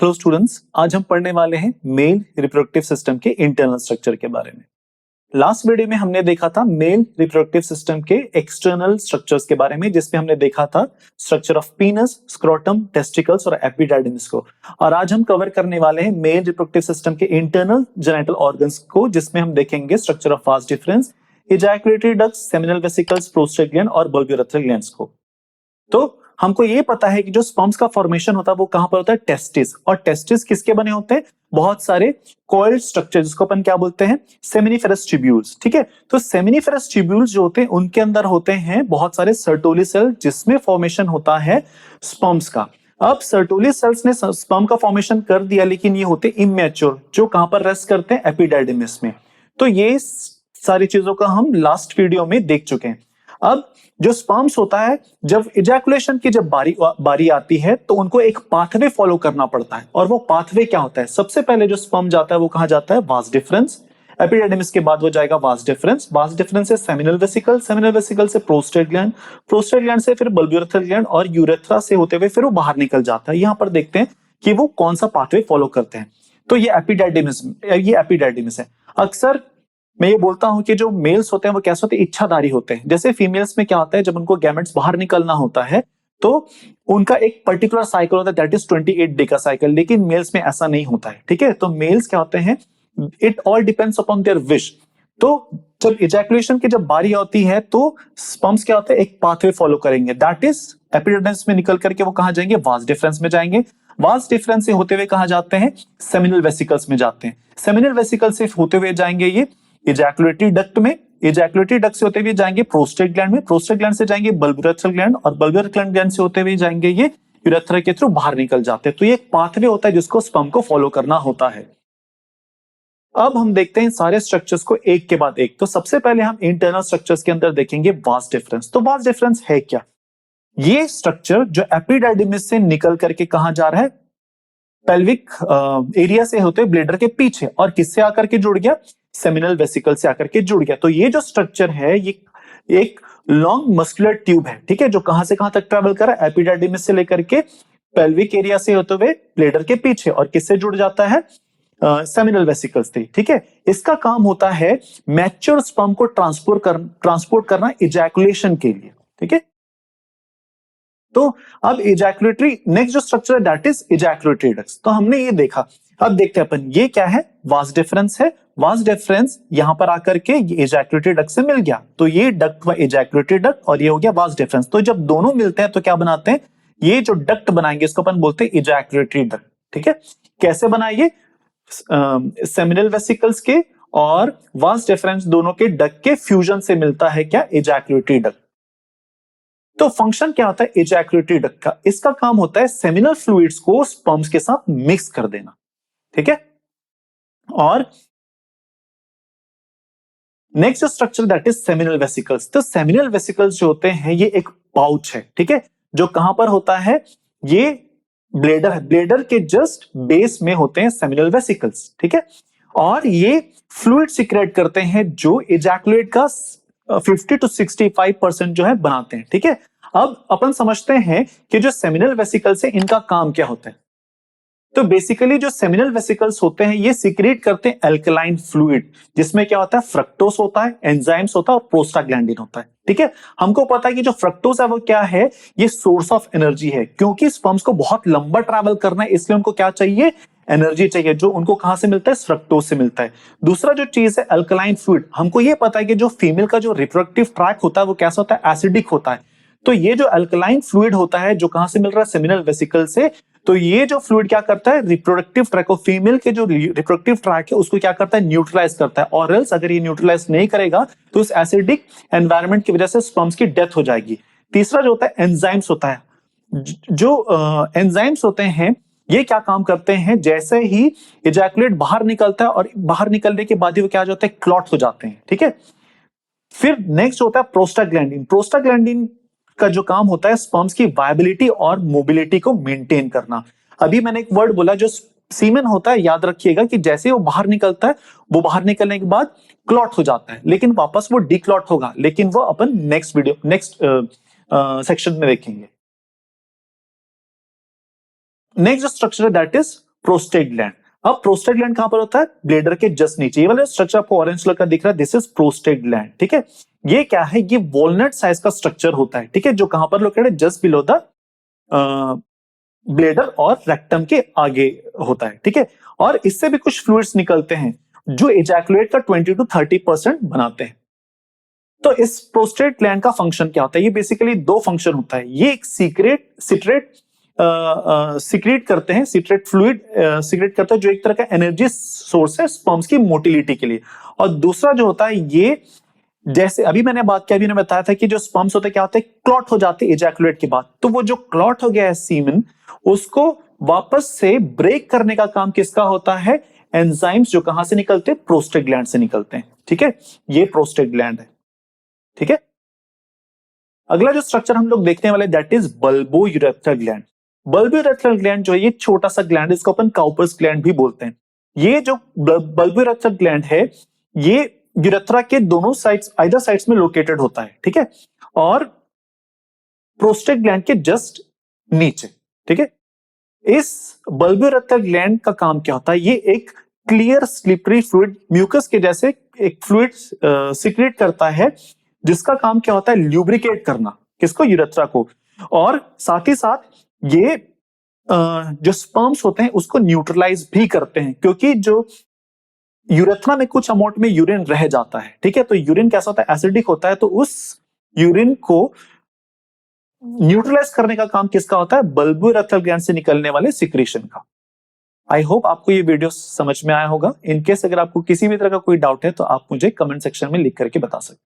Hello students, आज हम पढ़ने वाले हैं मेल रिप्रोडक्टिव सिस्टम के इंटरनल स्ट्रक्चर के बारे में। लास्ट वीडियो में हमने देखा था मेल रिप्रोडक्टिव सिस्टम के एक्सटर्नल स्ट्रक्चर्स के बारे में, जिसमें हमने देखा था स्ट्रक्चर ऑफ पीनस, स्क्रोटम, टेस्टिकल्स और एपिडाइडिमिस को। और आज हम कवर करने वाले हैं मेल रिप्रोडक्टिव सिस्टम के इंटरनल जेनिटल ऑर्गन्स को, जिसमें हम देखेंगे structure of vas deferens, ejaculatory ducts, seminal vesicles, prostate gland और बल्बोरेथ्रल ग्लैंड्स को। तो हमको ये पता है कि जो स्पर्म्स का फॉर्मेशन होता है वो कहां पर होता है? टेस्टिस। और टेस्टिस किसके बने होते हैं? बहुत सारे कॉइल्ड स्ट्रक्चर, जिसको अपन क्या बोलते हैं? Seminiferous tubules. ठीक है, तो सेमिनिफेरस ट्यूब्यूल्स जो होते हैं उनके अंदर होते हैं बहुत सारे सर्टोली सेल, जिसमें फॉर्मेशन होता है स्पर्म्स का। अब सर्टोली सेल्स ने स्पर्म का फॉर्मेशन कर दिया, लेकिन ये होते इमैच्योर, जो कहां पर रेस्ट करते हैं? एपिडाइडिमिस में। तो ये सारी चीजों का हम लास्ट वीडियो में देख चुके हैं। अब जो स्पर्म्स होता है, जब इजैकुलेशन की जब बारी आती है तो उनको एक पाथवे फॉलो करना पड़ता है। और वो पाथवे क्या होता है? सबसे पहले जो स्पर्म जाता है वो कहां जाता है? Vas deferens. एपिडाइडिमिस के बाद वो जाएगा वास डिफरेंस, वास डिफरेंस से सेमिनल वेसिकल, सेमिनल वेसिकल से प्रोस्टेट ग्लैंड, प्रोस्टेट ग्लैंड से फिर बल्बोरेथ्रल ग्लैंड और यूरेथ्रा से होते हुए फिर वो बाहर निकल जाता है। यहां पर देखते हैं कि वो कौन सा पाथवे फॉलो करते हैं। तो ये एपिडाइडिमिस है। अक्सर मैं ये बोलता हूं कि जो मेल्स होते हैं वो कैसे होते हैं? इच्छाधारी होते हैं। जैसे फीमेल्स में क्या होता है, जब उनको गैमेट्स बाहर निकलना होता है तो उनका एक पर्टिकुलर साइकिल होता है, दैट इज 28 डे का साइकिल। लेकिन मेल्स में ऐसा नहीं होता है। ठीक है, तो मेल्स क्या होते हैं, it all depends upon their wish. तो जब इजैकुलेशन की जब बारी आती है तो स्पर्म्स क्या होता है? एक पाथवे फॉलो करेंगे, दैट इज एपिडाइडिमिस में निकल करके वो कहां जाएंगे? वास डिफरेंस में जाएंगे। वास डिफरेंस से होते हुए कहां जाते हैं? सेमिनल वेसिकल्स में जाते हैं। सेमिनल वेसिकल से होते हुए जाएंगे ये इजैकुलेटरी डक्ट में, इजैकुलेटरी डक्ट से होते हुए जाएंगे प्रोस्टेट ग्लैंड में, प्रोस्टेट ग्लैंड से जाएंगे बल्बोरेथ्रल ग्लैंड और बल्बोरेथ्रल ग्लैंड से होते हुए जाएंगे ये यूरेथ्रा के थ्रू बाहर निकल जाते हैं। तो ये एक पाथवे होता है जिसको स्पर्म को फॉलो करना होता है। अब हम देखते हैं सारे स्ट्रक्चर्स को एक के बाद एक। तो सबसे पहले हम इंटरनल स्ट्रक्चर्स के अंदर देखेंगे वास डिफरेंस। तो वास डिफरेंस है क्या? ये स्ट्रक्चर जो एपिडाइडिमिस से निकल करके कहां जा रहा है? पेल्विक एरिया से होते हुए ब्लेडर के पीछे, और किससे आकर के जुड़ गया? सेमिनल वेसिकल से आकर के जुड़ गया। तो ये जो स्ट्रक्चर है ये एक लॉन्ग मस्कुलर ट्यूब है। ठीक है, जो कहां से कहां तक ट्रेवल कर रहा है? एपिडाइडिमिस से लेकर के पेल्विक एरिया से होते हुए ब्लेडर के पीछे, और किससे जुड़ जाता है? सेमिनल वेसिकल्स से। ठीक है, इसका काम होता है मैच्योर स्पर्म को ट्रांसपोर्ट करना इजैकुलेशन के लिए। ठीक है, तो अब इजैकुलेटरी नेक्स्ट जो स्ट्रक्चर है दैट इज इजैकुलेटरी डक्ट्स। तो हमने ये देखा, अब देखते हैं अपन ये क्या है? वास डिफरेंस है। वास डिफरेंस यहां पर आकर के ये इजैकुलेटरी डक्ट से मिल गया, तो ये डक्ट व इजैकुलेटरी डक्ट, और ये हो गया वास डिफरेंस। तो जब दोनों मिलते हैं तो क्या बनाते हैं? ये जो डक्ट बनाएंगे इसको अपन बोलते हैं इजैकुलेटरी डक्ट। ठीक है, कैसे बनाएंगे? सेमिनल वेसिकल्स के और वास डिफरेंस दोनों के डक्ट के फ्यूजन से मिलता है क्या? Ejaculatory duct. तो फंक्शन क्या होता है इजैकुलेटरी डक्ट का? इसका काम होता है सेमिनल फ्लूइड्स को स्पर्म्स के साथ मिक्स कर देना। ठीक है, और next structure that is seminal vesicles. तो सेमिनल वेसिकल्स जो होते हैं ये एक पाउच है। ठीक है, जो कहां पर होता है? ये ब्लेडर है, ब्लेडर के जस्ट बेस में होते हैं सेमिनल वेसिकल्स। ठीक है, और ये फ्लूइड सिक्रेट करते हैं जो इजैकुलेट का 50 to 65% जो है बनाते हैं। ठीक है, अब अपन समझते हैं कि जो सेमिनल वेसिकल्स है इनका काम क्या होता है। तो बेसिकली जो सेमिनल वेसिकल्स होते हैं ये सिक्रेट करते हैं एल्कलाइन फ्लूइड, जिसमें क्या होता है? फ्रक्टोस होता है, एंजाइम्स होता है और प्रोस्टाग्लैंडिन होता है। ठीक है, हमको पता है कि जो फ्रक्टोस है वो क्या है? ये सोर्स ऑफ एनर्जी है, क्योंकि स्पर्म्स को बहुत लंबा ट्रैवल करना है, इसलिए उनको क्या चाहिए? एनर्जी चाहिए, जो उनको कहां से मिलता है? फ्रक्टोस से मिलता है। दूसरा जो चीज है अल्कलाइन फ्लूइड, हमको ये पता है कि जो फीमेल का जो रिप्रोडक्टिव ट्रैक होता है वो कैसा होता है? एसिडिक होता है। तो ये जो अल्कलाइन फ्लूइड होता है जो कहां से मिल रहा है? सेमिनल वेसिकल से। तो ये जो फ्लूइड क्या करता है? रिप्रोडक्टिव ट्रैक, फीमेल के जो रिप्रोडक्टिव ट्रैक है उसको क्या करता है? न्यूट्रलाइज करता है। और एल्स अगर ये न्यूट्रलाइज नहीं करेगा तो उस एसिडिक एनवायरनमेंट की वजह से स्पर्म्स की डेथ हो जाएगी। तीसरा जो होता है एंजाइम्स होता है। जो एंजाइम्स होते हैं ये क्या काम करते हैं? जैसे ही इजैकुलेट बाहर निकलता है और बाहर निकलने के बाद ही वो क्या हो जाते हैं? क्लॉट हो जाते हैं। ठीक है, फिर नेक्स्ट होता है प्रोस्टाग्लैंडिन। प्रोस्टाग्लैंडिन का जो काम होता है स्पर्म्स की वायबिलिटी और मोबिलिटी को मेंटेन करना। अभी मैंने एक वर्ड बोला जो सीमेन होता है, याद रखिएगा कि जैसे ही वो बाहर निकलता है वो बाहर निकलने के बाद क्लॉट हो जाता है, लेकिन वापस वो डिक्लॉट होगा, लेकिन वो अपन नेक्स्ट सेक्शन में देखेंगे। Next structure that is prostate gland. अब प्रोस्टेट ग्लैंड कहां पर होता है? ब्लेडर के जस्ट नीचे। ये वाला स्ट्रक्चर आपको ऑरेंज कलर का दिख रहा है, दिस इज प्रोस्टेट ग्लैंड। ठीक है, ये क्या है? ये वॉलनट साइज का स्ट्रक्चर होता है। ठीक है, जो कहां पर लोकेटेड है? जस्ट बिलो द ब्लेडर और रेक्टम के आगे होता है। ठीक है, और इससे भी कुछ फ्लूइड्स निकलते हैं जो इजैकुलेट का 20 to 30% बनाते हैं। तो इस प्रोस्टेट ग्लैंड का फंक्शन क्या होता है? ये बेसिकली दो फंक्शन होता है। ये एक सीक्रेट करते हैं, सीक्रेट फ्लूइड सीक्रेट करता है, जो एक तरह का एनर्जी सोर्स है स्पर्म्स की मोटिलिटी के लिए। और दूसरा जो होता है, ये जैसे अभी मैंने बात किया, अभी मैंने बताया था कि जो स्पर्म्स होते हैं क्या होते हैं? क्लॉट हो जाते हैं इजैकुलेट के बाद। तो वो जो क्लॉट हो गया है सीमेन, उसको वापस से ब्रेक करने का काम किसका होता है? एंजाइम्स, जो कहां से निकलते हैं? प्रोस्टेट ग्लैंड से निकलते हैं। ठीक है, ये प्रोस्टेट ग्लैंड है। ठीक है, अगला जो स्ट्रक्चर हम लोग देखने वाले that is bulbourethral gland. Bulbourethral gland जो है, ये छोटा सा ग्लैंड, इसको अपन काउपर्स ग्लैंड भी बोलते हैं। ये जो बल्बोयूरेथ्रल ग्लैंड है, ये यूरेथ्रा के दोनों साइड्स, आइदर साइड्स में लोकेटेड होता है। ठीक है, और प्रोस्टेट ग्लैंड के जस्ट नीचे। ठीक है, इस बल्बोयूरेथ्रल ग्लैंड का काम क्या होता है? ये एक क्लियर स्लिपरी फ्लूइड, म्यूकस के जैसे एक फ्लूइड सीक्रेट करता है, जिसका काम क्या होता है? ल्यूब्रिकेट करना। किसको? यूरेथ्रा को। और साथ ही साथ ये जो स्पर्म्स होते हैं उसको न्यूट्रलाइज भी करते हैं, क्योंकि जो यूरेथ्रा में कुछ अमाउंट में यूरिन रह जाता है। ठीक है, तो यूरिन कैसा होता है? एसिडिक होता है। तो उस यूरिन को न्यूट्रलाइज करने का काम किसका होता है? बल्बोयूरेथ्रल ग्लैंड से निकलने वाले सिक्रीशन का। आई होप आपको ये वीडियो समझ में आया होगा। इनकेस अगर आपको किसी भी तरह का कोई डाउट है तो आप मुझे कमेंट सेक्शन में लिख करके बता सकते हैं।